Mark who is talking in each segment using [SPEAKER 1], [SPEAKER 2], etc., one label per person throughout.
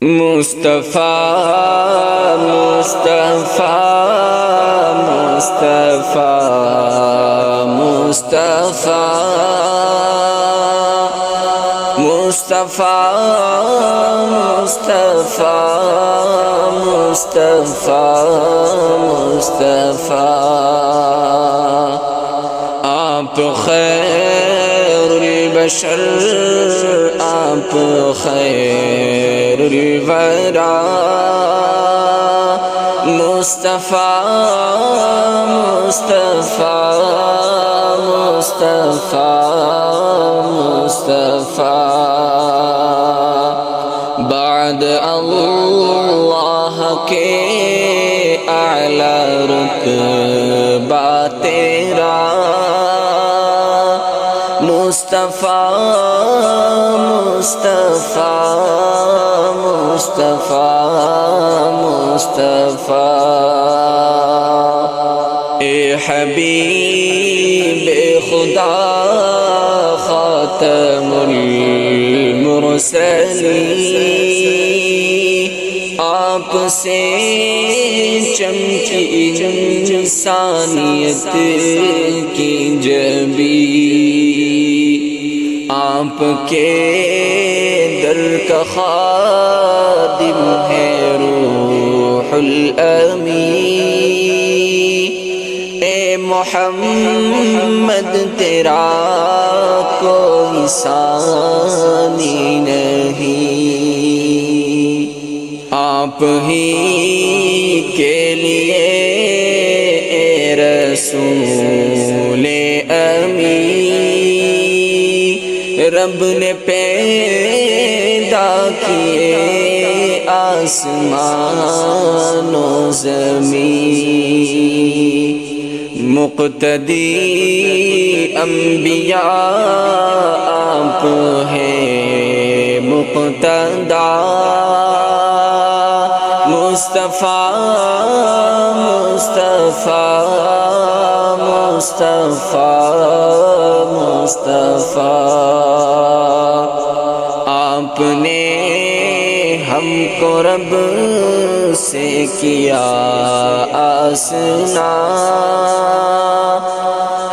[SPEAKER 1] مصطفیٰ مصطفیٰ مصطفیٰ مصطفیٰ مصطفیٰ مصطفیٰ مصطفیٰ مصطفیٰ آپ خیر البشر آپ خیر الورا مصطفیٰ مصطفیٰ مصطفیٰ مصطفیٰ بعد اللہ کے اعلی رتبہ تیرا مصطفیٰ مصطفیٰ مصطفیٰ مصطفیٰ اے حبیب خدا خاتم المرسلین آپ سے چمکی انسانیت کی جبی آپ کے در کا خادم ہے روح الامین اے محمد تیرا کوئی ثانی نہیں آپ ہی کے لیے اے رسول امین رب نے پیدا کیے آسمان و زمین مقتدی انبیاء آپ ہیں مقتدا مصطفیٰ مصطفیٰ مصطفیٰ مصطفیٰ آپ نے ہم کو رب سے کیا آسنا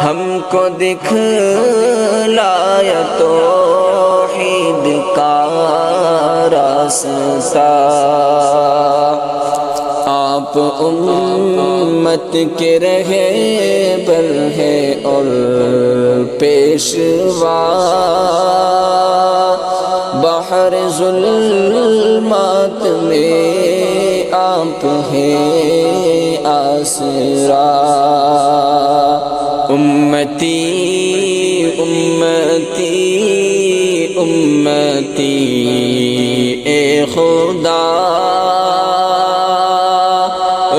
[SPEAKER 1] ہم کو دکھلایا توحید کا راستہ آپ امت کے رہبر ہیں اور پیشوا بحر ظلمات میں آپ ہیں آسرا امتی امتی امتی اے خدا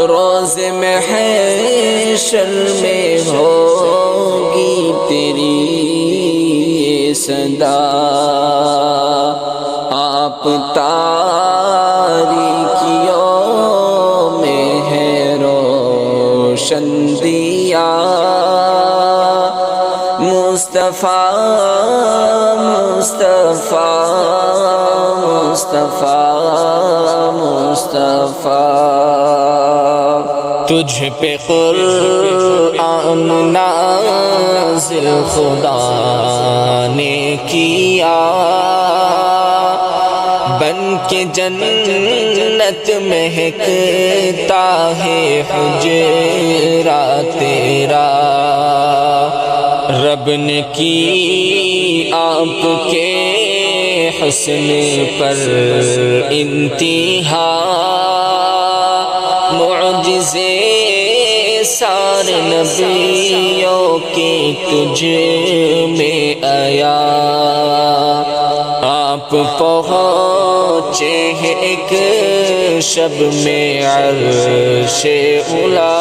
[SPEAKER 1] روز محشر میں ہوگی تیری صدا آپ تاریکیوں میں ہے روشن دیا مصطفیٰ مصطفیٰ مصطفیٰ مصطفیٰ تجھ پہ قرآن نازل خدا نے کیا بن کے جنت مہکتا ہے حجرہ تیرا رب نے کی آپ کے حسن پر انتہا معجزے سارے نبیوں کے تجھ میں آیا آپ پہنچے ہیں ایک شب میں عرش اولا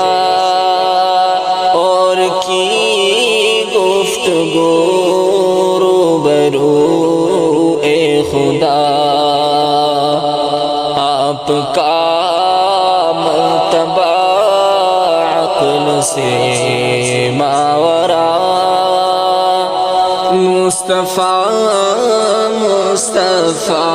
[SPEAKER 1] اور کی گفتگو روبرو اے خدا آپ کا مرتبہ عقل سے ماورا مصطفیٰ مصطفیٰ